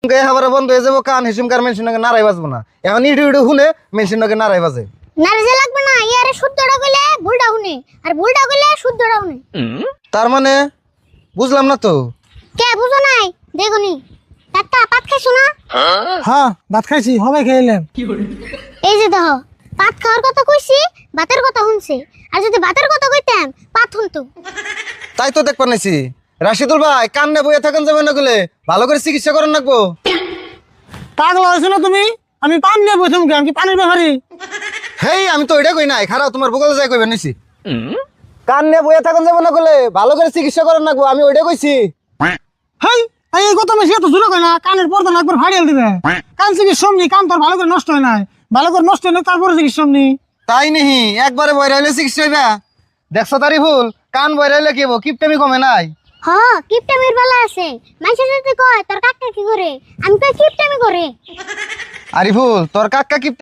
আবার বন্ধ হয়ে যাবো কান হিসুমকার মেনশন নারাই বাজবো না এখন ইডু ইডু শুনে মেনশন নারাই বাজে নারে লাগবে না ইয়ারে শুদ্ধটা কইলে ভুলটা শুনে আর ভুলটা কইলে শুদ্ধটা শুনে। তার মানে বুঝলাম না তো। কে বুঝো নাই দেখুনি একটা পাত খাইছো না? হ্যাঁ ভাত খাইছি হবে খাইলাম। এই যে দেখো পাত খাওয়ার কথা কইছি ভাতের কথা শুনছে আর যদি ভাতের কথা কইতাম পাত শুনতো। তাই তো দেখবার নাইছি রাশিদুল ভাই কান্নে বইয়ে থাকেন যাবে না গেলে ভালো করে চিকিৎসা করেন রাখবো। পাগলা হয়েছো না তুমি? আমি পান নিয়ে বসে মুখে আমি কি পানির ব্যাপারি? হেই আমি তো ওইটা কই নাই খারাপ তোমার বগলে যাই কইবেন নিছি কান্নে বইয়ে থাকেন যাবে না গেলে ভালো করে চিকিৎসা করেন রাখবো আমি ওইটা কইছি। হেই এই কথা বেশি এত জোরে কই না, কানের পর্দা না একবার ফাড়িয়ে দিবে। কান চিকিৎসা সমনি কান তোর ভালো করে নষ্ট হয় নাই, ভালো করে নষ্ট হলে তারপরে চিকিৎসা সমনি। তাই নেহি একবারে বইরা হইলে চিকিৎসা হইবা। দেখছো তারি ভুল কান বইরা হইলে কি হবো কিপটামি কমে নাই। হ কিপটামির বেলা আছে মাইসে যদি কয় তোর কাকা কি করে আমি কই কিপটামি করে। আরিফুল তোর কাকা কি